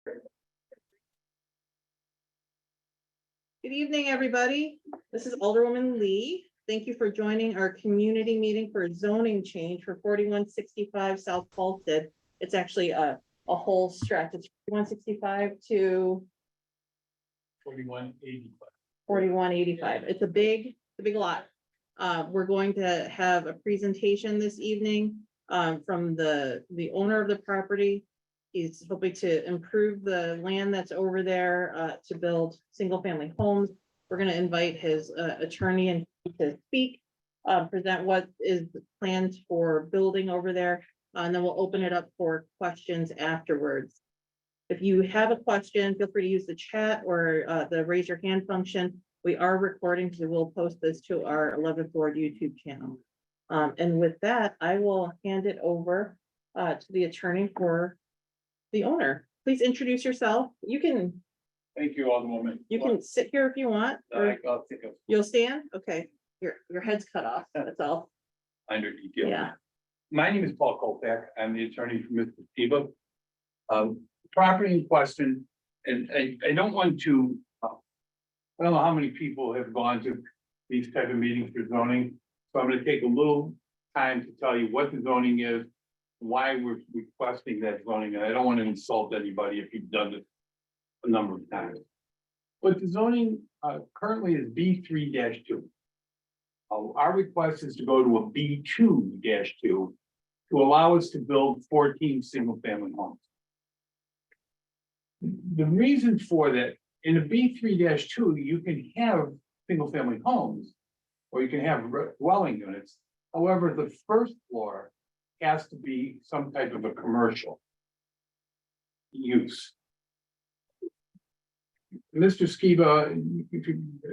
Good evening, everybody. This is Alderwoman Lee. Thank you for joining our community meeting for zoning change for 4165 South Halsted. It's actually a whole stretch. It's 4165 to 4185. 4185. It's a big lot. We're going to have a presentation this evening from the owner of the property. He's hoping to improve the land that's over there to build single family homes. We're going to invite his attorney and to speak, present what is planned for building over there, and then we'll open it up for questions afterwards. If you have a question, feel free to use the chat or the raise your hand function. We are recording, so we'll post this to our 11th Ward YouTube channel. And with that, I will hand it over to the attorney for the owner. Please introduce yourself. You can. Thank you, Alderwoman. You can sit here if you want, or I'll take a you'll stand. Okay, your head's cut off. That's all. under detail. Yeah. My name is Paul Kolpak. I'm the attorney for Mr. Skiba. Property in question, and I don't want to. I don't know how many people have gone to these type of meetings for zoning, so I'm going to take a little time to tell you what the zoning is, why we're requesting that zoning, and I don't want to insult anybody if you've done this a number of times. But the zoning currently is B3-2. Our request is to go to a B2-2 to allow us to build 14 single-family homes. The reason for that, in a B3-2, you can have single-family homes, or you can have dwelling units. However, the first floor has to be some type of a commercial use. Mr. Skiba,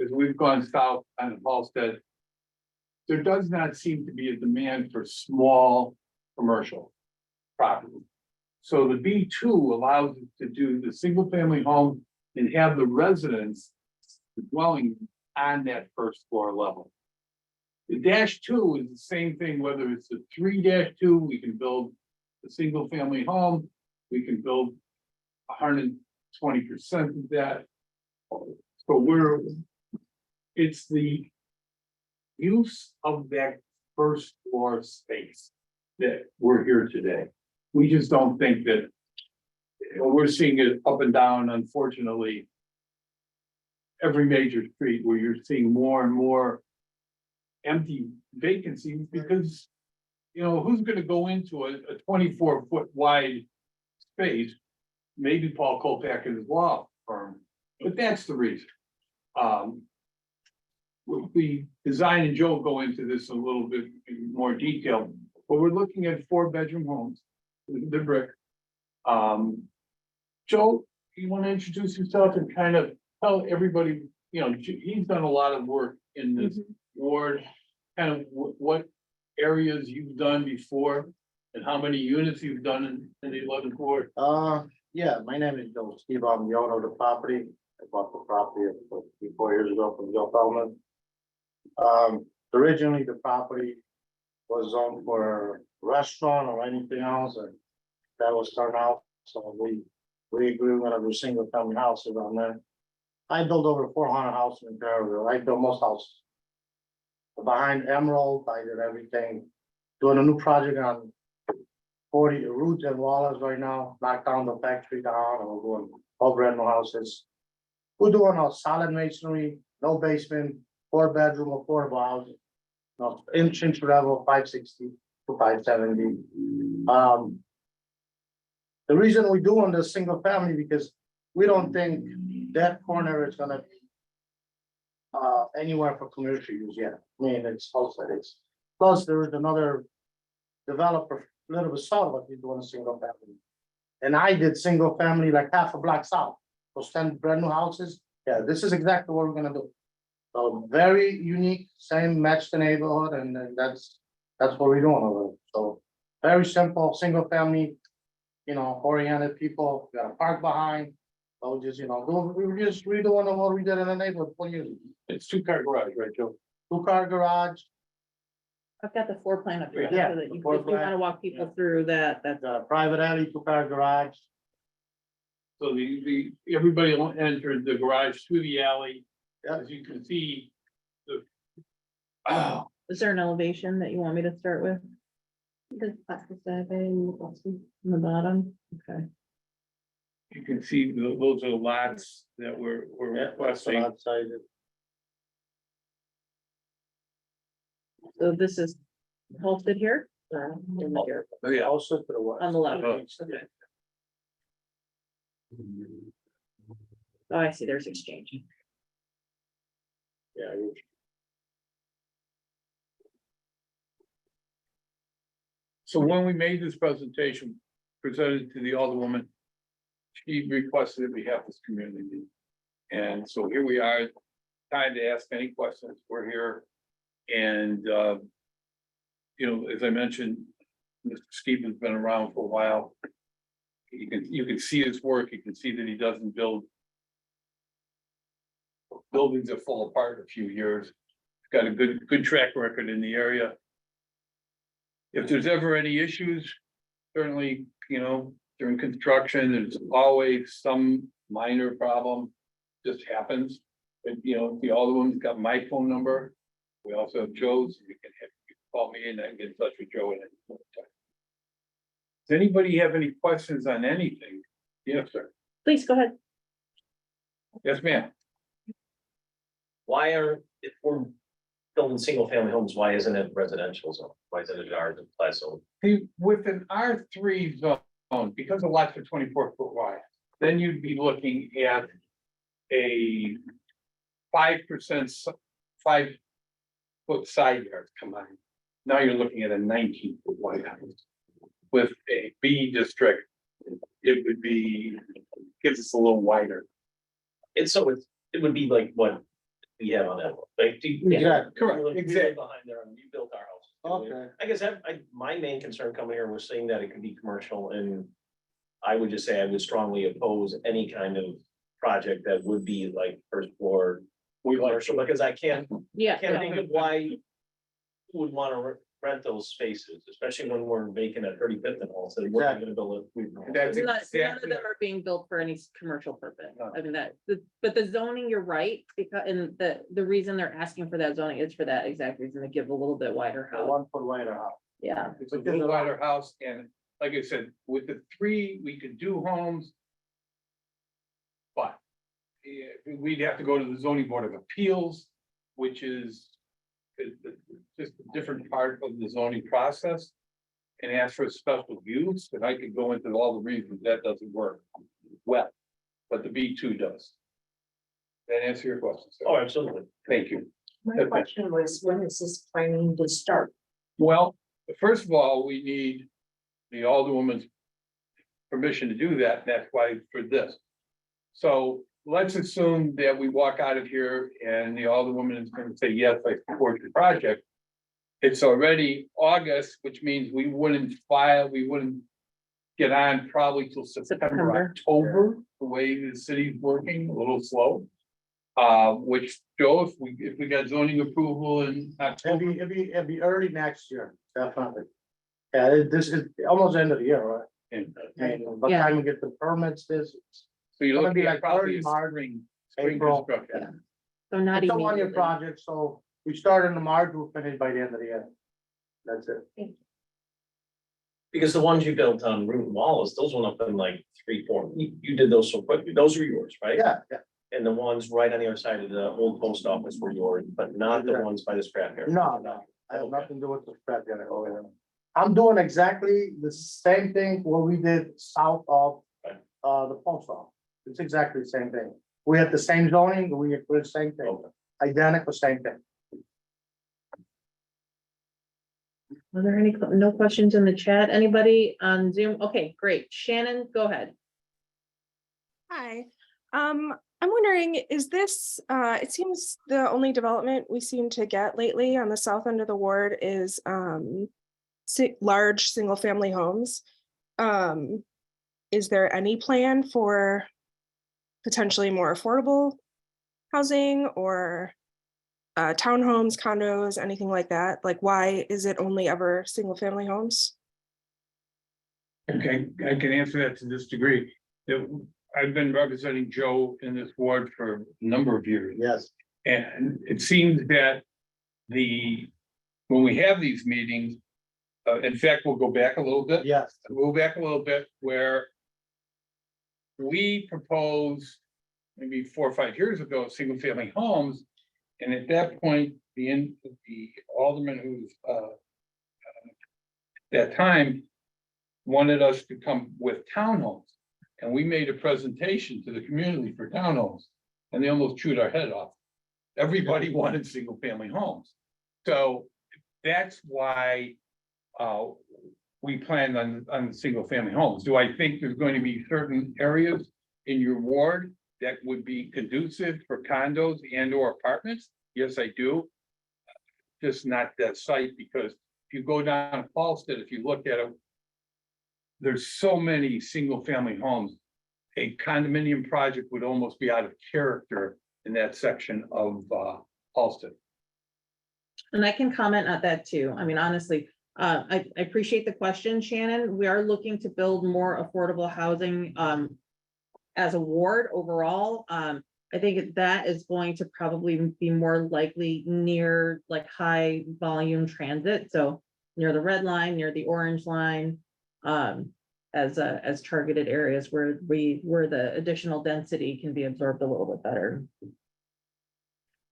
as we've gone south on Halsted, there does not seem to be a demand for small commercial property. So the B2 allows us to do the single family home and have the residents, the dwelling on that first floor level. The -2 is the same thing, whether it's a 3-2, we can build a single family home, we can build 120% of that. So it's the use of that first floor space that we're here today. We just don't think that, we're seeing it up and down, unfortunately. Every major street where you're seeing more and more empty vacancies because, who's gonna go into a 24-foot wide space? Maybe Paul Kolpak and his law firm, but that's the reason. We design, and Joe will go into this a little bit in more detail, but we're looking at 4-bedroom homes with the brick. Joe, you want to introduce yourself and kind of tell everybody, he's done a lot of work in this ward, kind of what areas you've done before and how many units you've done in the 11th ward. Yeah, my name is Joe Steve. I'm the owner of the property. I bought the property 4 years ago from Joe Feldman. Originally the property was zoned for a restaurant or anything else, and that was turned out. So we agree we're gonna do single family houses on there. I built over 400 houses in Fairville. I built most houses. Behind Emerald, I did everything. Doing a new project on 40 Root and Wallace right now, knock down the factory down, and we're doing all brand new houses. We're doing a solid masonry, no basement, 4-bedroom affordable houses. No, inch level 560 to 570. The reason we're doing the single family because we don't think that corner is gonna be anywhere for commercial use yet. I mean, it's also plus there is another developer a little bit south, but he's doing a single family. And I did single family like half a block south. Those 10 brand new houses. Yeah, this is exactly what we're gonna do. So very unique, same match the neighborhood, and then that's what we're doing over there. So very simple, single family, oriented people, got a park behind. So we just, we're just redoing what we did in the neighborhood 4 years ago. It's 2-car garage, right, Joe? 2-car garage, I've got the floor plan up here. Yeah, So that the you floor if you want plan. to walk people through that, that's got a private alley, 2-car garage. So everybody entered the garage through the alley. Yeah. As you can see, the, Is there an elevation that you want me to start with? Because that's the 7, on the bottom, okay. you can see those are the lots that we're Yeah, that's requesting. outside. So this is Halsted here? Oh, yeah. Also to the west. On the left. Uh-huh. Okay. Oh, I see, there's exchange. Yeah. So when we made this presentation, presented to the Alderwoman, she requested that we have this community. And so here we are, time to ask any questions. We're here. And, you know, as I mentioned, Mr. Stevens been around for a while. You can see his work. You can see that he doesn't build buildings that fall apart in a few years. He's got a good track record in the area. If there's ever any issues, certainly, you know, during construction, there's always some minor problem, just happens. But, you know, the Alderwoman's got my phone number. We also have Joe's. You can call me and I can get in touch with Joe at any point in time. Does anybody have any questions on anything? Yes, sir. Please, go ahead. Yes, ma'am. Why are, if we're building single family homes, why isn't it residential zone? Why isn't it R plus zone? See, with an R3 zone, because the lots are 24-foot wide, then you'd be looking at a 5%, 5-foot side yard combined. Now you're looking at a 19-foot wide house. With a B district, it would be, gives us a little wider. It's so it would be like what we have on that one, like. Exactly. Correct, We live exactly. behind there and we built our house. Okay. I guess my main concern coming here was saying that it could be commercial, and I would just say I would strongly oppose any kind of project that would be like first floor commercial, because I can't Yeah. think of why you would want to rent those spaces, especially when we're vacant at 35th and all, so we're not gonna build it. That's None of exactly. them are being built for any commercial purpose. No. I mean, but the zoning, you're right, because, and the reason they're asking for that zoning is for that exact reason, to give a little bit wider A house. 1 foot wider house. Yeah, It's a little wider house, and like I said, with the 3, we could do homes. But we'd have to go to the zoning board of appeals, which is just a different part of the zoning process. And ask for a special use, and I could go into all the reasons that doesn't work well, but the B2 does. That answer your question, sir? Oh, absolutely. Thank you. My question was, when is this planning to start? Well, first of all, we need the Alderwoman's permission to do that. That's why for this. So let's assume that we walk out of here and the Alderwoman is going to say, yes, I support your project. It's already August, which means we wouldn't get on probably till September, October, the way the city's working, a little slow. Which, Joe, if we got zoning approval in October. It'd be early next year, definitely. Yeah, this is almost the end of the year, right? And And by the Yeah. time we get the permits, so you're Gonna looking be at like probably early March, spring April. construction. so not it's a 1-year immediately. project, so we start in the March, we'll finish by the end of the year. That's it. Because the ones you built on Route and Wallace, those went up in like 3-4, you did those so quickly, those were yours, right? Yeah, yeah. And the ones right on the other side of the old post office were yours, but not the ones by the scrapyard. No, I have nothing to do with the scrap yard over there. I'm doing exactly the same thing what we did south of the post office. It's exactly the same thing. We had the same zoning, we did the same thing, Okay. identical same thing. Are there no questions in the chat? Anybody on Zoom? Okay, great. Shannon, go ahead. Hi, I'm wondering, is this, it seems the only development we seem to get lately on the south end of the ward is large single-family homes. Is there any plan for potentially more affordable housing or townhomes, condos, anything like that? Like, why is it only ever single-family homes? Okay, I can answer that to this degree. That I've been representing Joe in this ward for a number of years. Yes, And it seems that when we have these meetings, in fact, we'll go back a little bit. yes, We'll go back a little bit where we proposed maybe 4 or 5 years ago, single family homes. And at that point, the alderman who's that time wanted us to come with townhomes. And we made a presentation to the community for townhomes, and they almost chewed our head off. Everybody wanted single family homes. So that's why we planned on single family homes. Do I think there's going to be certain areas in your ward that would be conducive for condos and or apartments? Yes, I do. Just not that site, because if you go down to Halsted, if you look at it, there's so many single family homes. A condominium project would almost be out of character in that section of Halsted. And I can comment on that too. I mean, honestly, I appreciate the question, Shannon. We are looking to build more affordable housing as a ward overall. I think that is going to probably be more likely near like high volume transit. So near the red line, near the orange line, as targeted areas where the additional density can be absorbed a little bit better.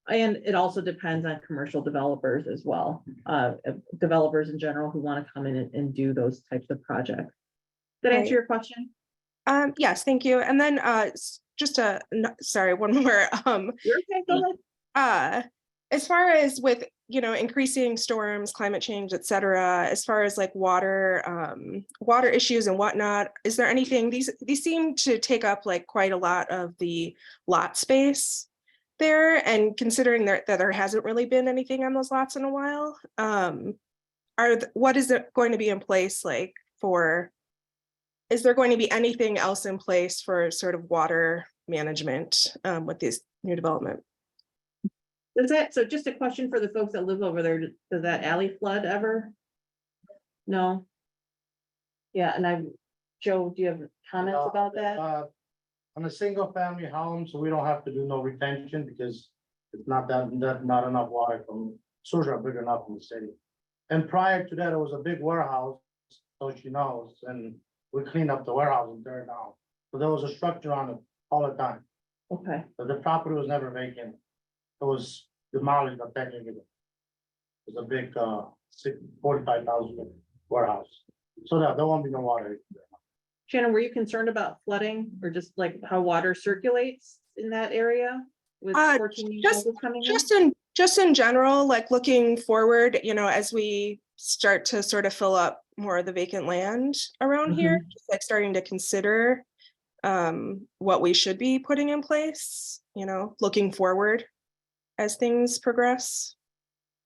And it also depends on commercial developers as well, developers in general who want to come in and do those types of projects. Did I answer Right. your question? Yes, thank you. And then sorry, one more. You're okay, go ahead. As far as with, increasing storms, climate change, et cetera, as far as like water issues and whatnot, is there anything, these seem to take up like quite a lot of the lot space there, and considering that there hasn't really been anything on those lots in a while, what is it going to be in place like for, is there going to be anything else in place for sort of water management with this new development? So just a question for the folks that live over there, does that alley flood ever? No? Yeah, and Joe, do you have comments about that? On a single family home, so we don't have to do no retention because it's not not enough water from sewers are big enough in the city. And prior to that, it was a big warehouse, so she knows, and we cleaned up the warehouse and tore it down. So there was a structure on it all the time. Okay, But the property was never vacant. It was demolished, but technically it was a big 45,000 warehouse. So there won't be no water. Shannon, were you concerned about flooding or just like how water circulates in that area? With 14 new houses coming in? Just in general, like looking forward, as we start to sort of fill up more of the vacant land around here, just like starting to consider what we should be putting in place, looking forward as things progress.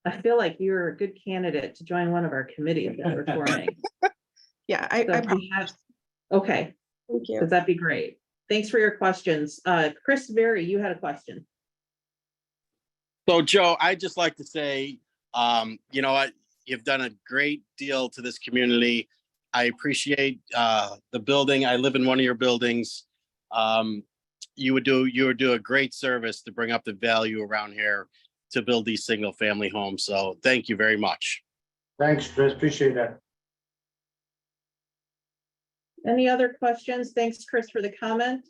I feel like you're a good candidate to join one of our committees that we're forming. Yeah, Okay, thank you. because that'd be great. Thanks for your questions. Chris Berry, you had a question. So Joe, I'd just like to say, you know what, you've done a great deal to this community. I appreciate the building. I live in one of your buildings. You would do a great service to bring up the value around here to build these single family homes. So thank you very much. Thanks, Chris, appreciate that. Any other questions? Thanks, Chris, for the comment.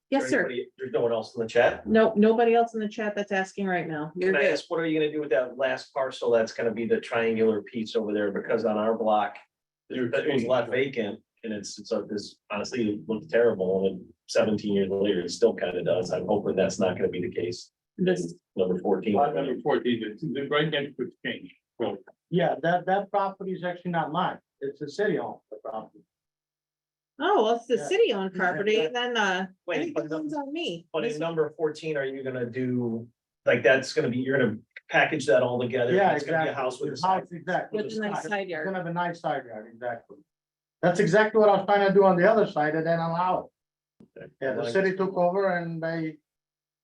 Yes, sir. There's no one else in the chat. No, nobody else in the chat that's asking right now. You're Can I good. ask, what are you gonna do with that last parcel? That's gonna be the triangular piece over there, because on our block, there was a lot vacant, and it's honestly, it looked terrible, and 17 years later, it still kind of does. I'm hoping that's not gonna be the case. This, Number 14. Lot number 14, the right next to exchange. So Yeah, that property is actually not mine. It's a city owned property. oh, well, it's the Yeah. city-owned property, and then, I Wait, think but that one's on me. But in number 14, are you gonna do, like, that's gonna be, you're gonna package that all together? Yeah, It's gonna be exactly. a house with a House, side. exactly. With a nice It's side yard. gonna have a nice side yard, exactly. That's exactly what I was trying to do on the other side and then allow it. Yeah, the city took over and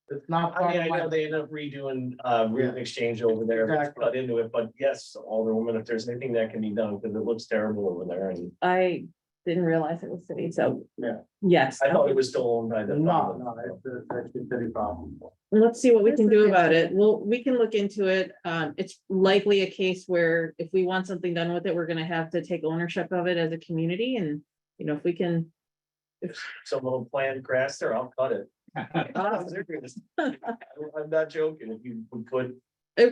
it's not. I mean, I part know of they ended up redoing, root exchange over there, it's Exactly. cut into it, but yes, Alderwoman, if there's anything that can be done, because it looks terrible over there, and I Didn't realize it was city, so. Yeah. Yes, I thought it was still owned by the. No, it's actually city property. let's see what we can do about it. We can look into it. It's likely a case where if we want something done with it, we're gonna have to take ownership of it as a community and, you know, if we can. Some little planned grass there, I'll cut it. I'm not joking, if you would put,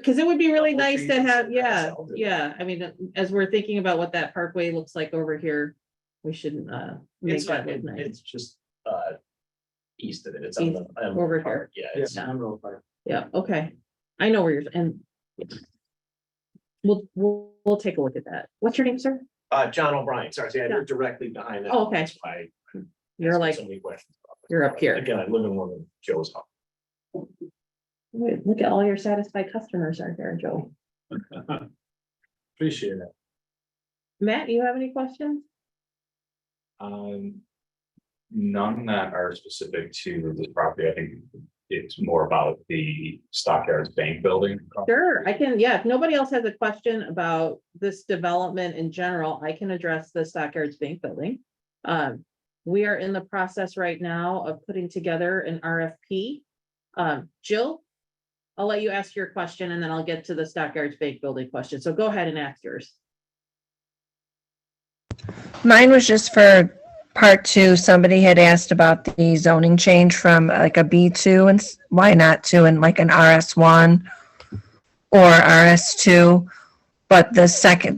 Cause it would be really Couple nice trees to and have, some grass, yeah, I'll do it. yeah, I mean, as we're thinking about what that parkway looks like over here. We should, make it's that not, look nice. it's just, east of it, it's on East, the. on the over part. Yeah, it's, Yeah, I'm real fine. Yeah, okay. I know where you're, and. We'll take a look at that. What's your name, sir? John O'Brien, sorry, see, you're directly behind that. Oh, okay. That's why I You're asked like, so many questions about it. you're up here. Again, I live in one of Joe's house. Wait, look at all your satisfied customers are there, Joe. Appreciate it. Matt, you have any questions? None that are specific to this property. I think it's more about the Stockyards Bank building. Sure, I can, yeah, if nobody else has a question about this development in general, I can address the Stockyards Bank building. We are in the process right now of putting together an RFP. Jill, I'll let you ask your question and then I'll get to the Stockyards Bank building question. So go ahead and ask yours. Mine was just for part two. Somebody had asked about the zoning change from like a B2 and why not to and like an RS1 or RS2. But the second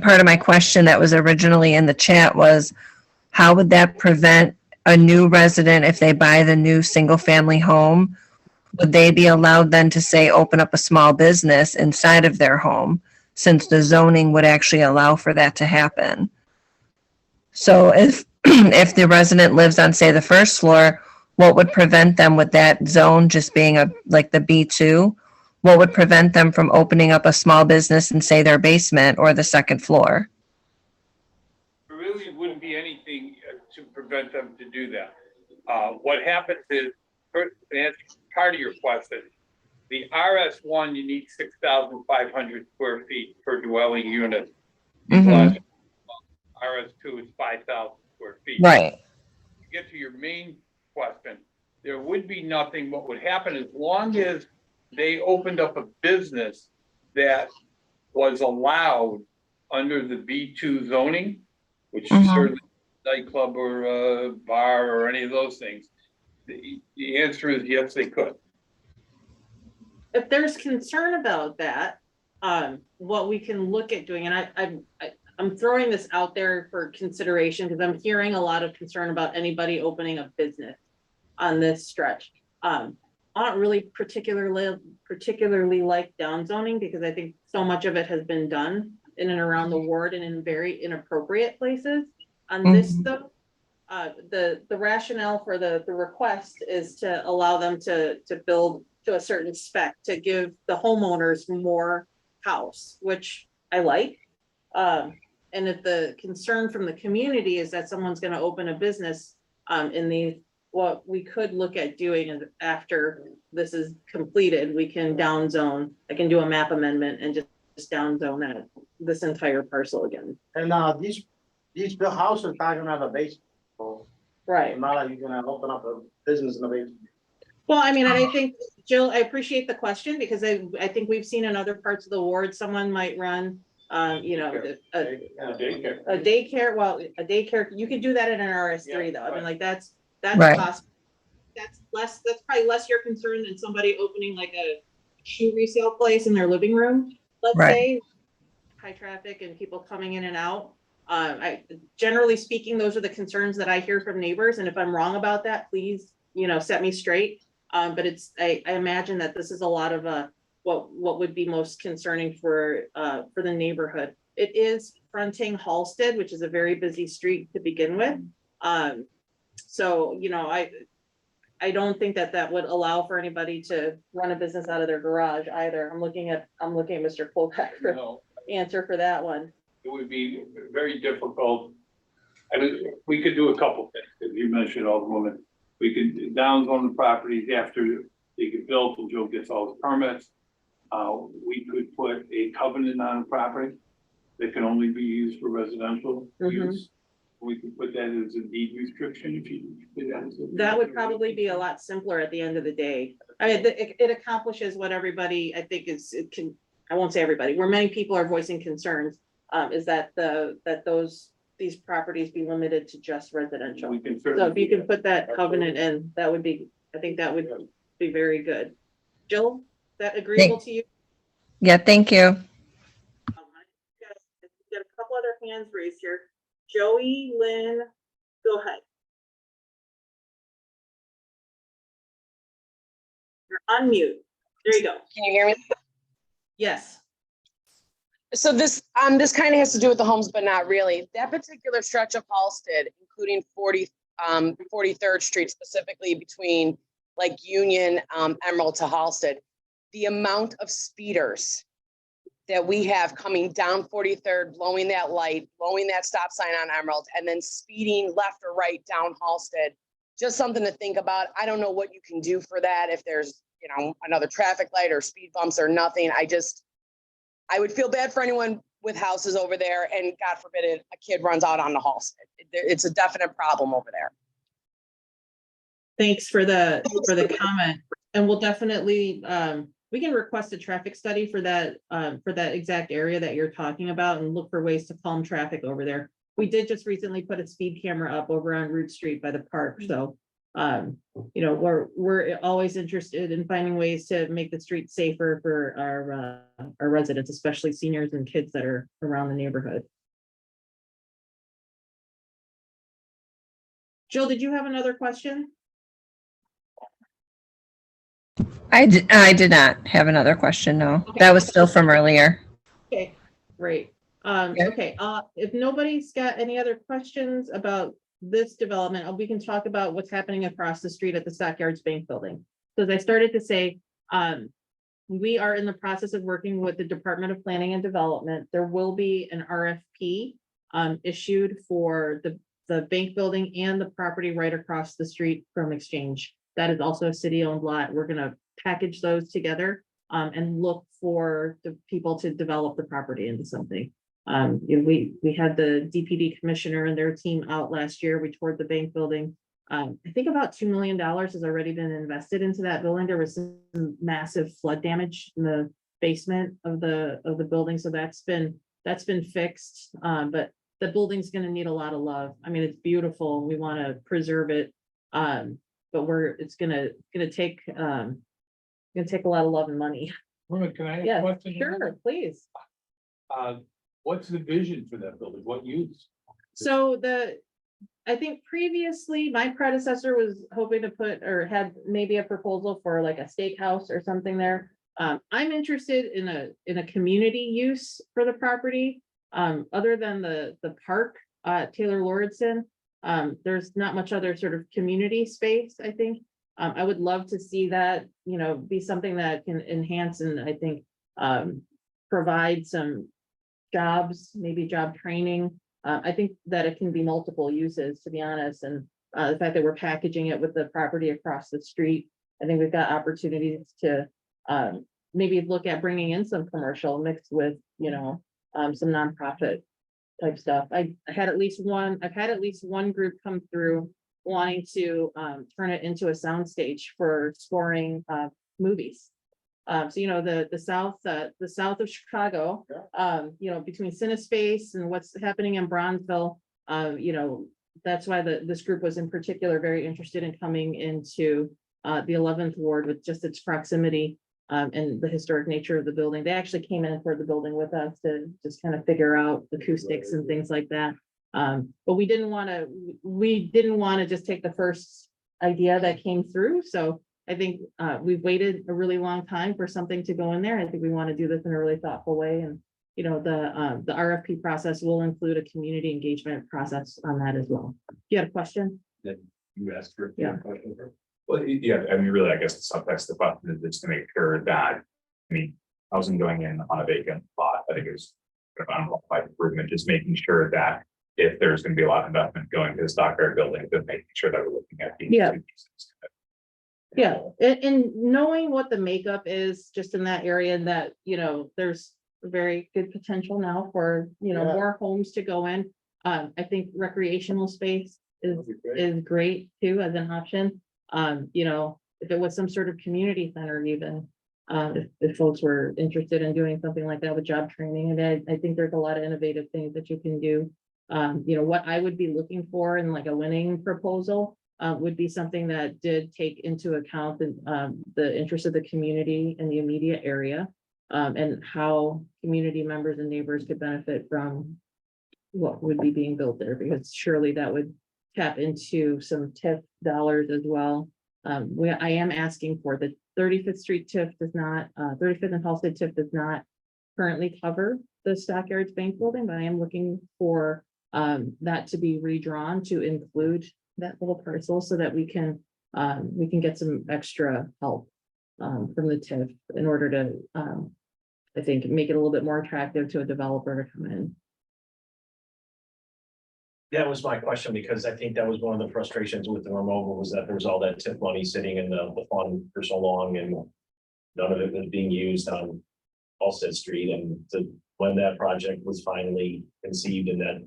part of my question that was originally in the chat was, how would that prevent a new resident if they buy the new single family home? Would they be allowed then to say, open up a small business inside of their home, since the zoning would actually allow for that to happen? So if if the resident lives on, say, the first floor, what would prevent them with that zone just being like the B2? What would prevent them from opening up a small business in, say, their basement or the second floor? There really wouldn't be anything to prevent them to do that. What happens is, first, to answer part of your question, the RS1, you need 6,500 square feet per dwelling unit. Mhm. RS2 is 5,000 square feet. Right. To get to your main question, there would be nothing. What would happen as long as they opened up a business that was allowed under the B2 zoning, which Mhm. certainly nightclub or a bar or any of those things, the answer is yes, they could. If there's concern about that, what we can look at doing, and I'm throwing this out there for consideration because I'm hearing a lot of concern about anybody opening a business on this stretch. I don't really particularly like downzoning because I think so much of it has been done in and around the ward and in very inappropriate places. On this though, the rationale for the request is to allow them to build to a certain spec to give the homeowners more house, which I like. And if the concern from the community is that someone's gonna open a business in the, what we could look at doing is after this is completed, we can downzone. I can do a map amendment and just downzone that, this entire parcel again. And these big houses are gonna have a basement. So Right. not like you're gonna open up a business in a basement. Well, I mean, and I think, Jill, I appreciate the question because I think we've seen in other parts of the ward, someone might run, you know, a Daycare. daycare, well, a daycare, you could do that in an RS3 though. I mean, like that's Right. possible. That's probably less your concern than somebody opening like a shoe resale place in their living room, let's Right. say. High traffic and people coming in and out. Generally speaking, those are the concerns that I hear from neighbors. And if I'm wrong about that, please, you know, set me straight. But I imagine that this is a lot of what would be most concerning for the neighborhood. It is fronting Halsted, which is a very busy street to begin with. So, you know, I don't think that would allow for anybody to run a business out of their garage either. I'm looking at Mr. Colbeck for No, answer for that one. it would be very difficult. I mean, we could do a couple things, as you mentioned, Alderwoman. We could downzone the properties after they get built and Joe gets all the permits. We could put a covenant on the property that can only be used for residential use. We could put that as a deed restriction if you. did that as a- That would probably be a lot simpler at the end of the day. I mean, it accomplishes what everybody, I think it can, I won't say everybody, where many people are voicing concerns, is that these properties be limited to just residential. We can So certainly. if you can put that covenant in, that would be, I think that would be very good. Jill, is that agreeable to you? Yeah, thank you. We've got a couple other hands raised here. Joey, Lynn, go ahead. You're unmute. There you go. Can you hear me? Yes. So this kind of has to do with the homes, but not really. That particular stretch of Halsted, including 43rd Street, specifically between like Union, Emerald to Halsted, the amount of speeders that we have coming down 43rd, blowing that light, blowing that stop sign on Emerald, and then speeding left or right down Halsted. Just something to think about. I don't know what you can do for that, if there's, you know, another traffic light or speed bumps or nothing. I would feel bad for anyone with houses over there, and God forbid a kid runs out on the Halsted. It's a definite problem over there. Thanks for the comment. And we'll definitely, we can request a traffic study for that exact area that you're talking about and look for ways to calm traffic over there. We did just recently put a speed camera up over on Root Street by the park, so you know, we're always interested in finding ways to make the street safer for our residents, especially seniors and kids that are around the neighborhood. Jill, did you have another question? I did not have another question, no. Okay. That was still from earlier. Okay, great. Okay, if nobody's got any other questions about this development, we can talk about what's happening across the street at the Stockyards Bank Building. So as I started to say, we are in the process of working with the Department of Planning and Development. There will be an RFP issued for the bank building and the property right across the street from Exchange. That is also a city-owned lot. We're gonna package those together and look for the people to develop the property into something. We had the DPD commissioner and their team out last year. We toured the bank building. I think about $2 million has already been invested into that building. There was some massive flood damage in the basement of the building, so that's been fixed. But the building's going to need a lot of love. I mean, it's beautiful. We want to preserve it, but it's gonna take a lot of love and money. Can I ask a Yeah, question? sure, please. What's the vision for that building? What use? So I think previously my predecessor was hoping to put, or had maybe a proposal for like a steakhouse or something there. I'm interested in a community use for the property. Other than the park, Taylor Lauridsen, there's not much other sort of community space, I think. I would love to see that, you know, be something that can enhance and I think provide some jobs, maybe job training. I think that it can be multiple uses, to be honest, and the fact that we're packaging it with the property across the street, I think we've got opportunities to maybe look at bringing in some commercial mixed with, you know, some nonprofit type stuff. I've had at least one group come through wanting to turn it into a soundstage for scoring movies. So, you know, the south of Chicago, you know, between CineSpace and what's happening in Bronzeville, you know, that's why this group was in particular very interested in coming into the 11th Ward with just its proximity and the historic nature of the building. They actually came in and toured the building with us to just kind of figure out acoustics and things like that. But we didn't want to just take the first idea that came through. So I think we've waited a really long time for something to go in there. I think we want to do this in a really thoughtful way. And, you know, the RFP process will include a community engagement process on that as well. You had a question? That you asked for. Yeah. Well, yeah, I mean, really, I guess the subtext of the question is just to make sure that, I mean, housing going in on a vacant lot, I think is kind of unqualified improvement, just making sure that if there's going to be a lot of investment going to the stockyard building, then making sure that we're looking at these. Yeah. two pieces. Yeah, and knowing what the makeup is just in that area and that, you know, there's very good potential now for, you know, Yeah. more homes to go in. I think recreational space is great too as an option. You know, if it was some sort of community center even, if folks were interested in doing something like that with job training, and I think there's a lot of innovative things that you can do. You know, what I would be looking for in like a winning proposal, would be something that did take into account the interest of the community in the immediate area. And how community members and neighbors could benefit from what would be being built there, because surely that would tap into some TIF dollars as well. I am asking for the 35th Street TIF does not, 35th and Halsted TIF does not currently cover the Stockyards Bank Building, but I am looking for that to be redrawn to include that little parcel so that we can get some extra help from the TIF in order to, I think, make it a little bit more attractive to a developer to come in. That was my question, because I think that was one of the frustrations with the removal, was that there was all that TIF money sitting in the fund for so long, and none of it was being used on Halsted Street, and when that project was finally conceived and that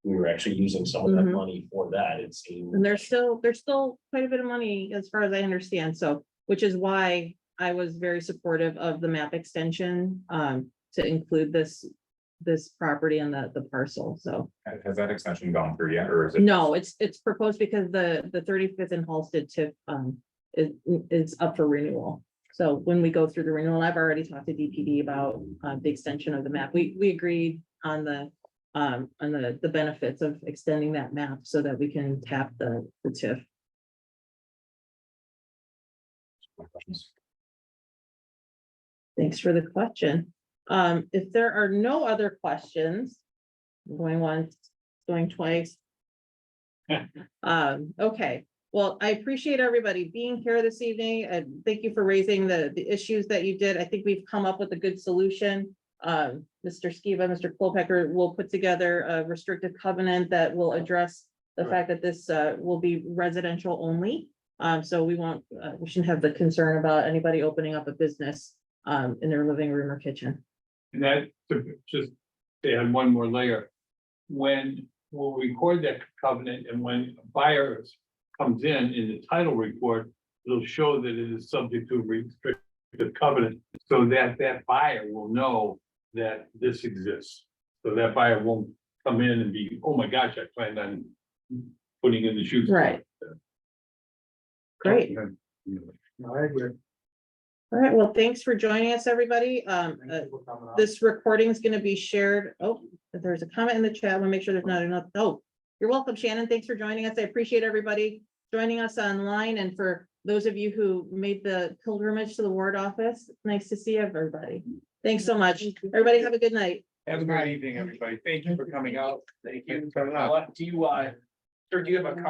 we were actually using some of that Mhm. money for that, it seemed. And there's still quite a bit of money as far as I understand, so, which is why I was very supportive of the map extension, to include this property and the parcel, so. Has that extension gone through yet, or is it? No, it's proposed because the 35th and Halsted TIF, is up for renewal. So when we go through the renewal, I've already talked to DPD about, the extension of the map. We agreed on the benefits of extending that map so that we can tap the TIF. Thanks for the question. If there are no other questions, going once, going twice. Okay, well, I appreciate everybody being here this evening, and thank you for raising the issues that you did. I think we've come up with a good solution. Mr. Skiba, Mr. Klopek will put together a restrictive covenant that will address the fact that this will be residential only. So we shouldn't have the concern about anybody opening up a business in their living room or kitchen. And that, just to add one more layer, when we'll record that covenant, and when a buyer comes in the title report, it'll show that it is subject to a restrictive covenant, so that that buyer will know that this exists. So that buyer won't come in and be, oh my gosh, I planned on putting in the shoes. Right. Great. I agree. All right, well, thanks for joining us, everybody. This recording is going to be shared. Oh, if there's a comment in the chat, I want to make sure there's not enough. Oh, you're welcome, Shannon. Thanks for joining us. I appreciate everybody joining us online. And for those of you who made the pilgrimage to the ward office, nice to see everybody. Thanks so much. Everybody have a good night. Have a good evening, everybody. Thank you for coming out. Thank you. Do you, sir, do you have a card?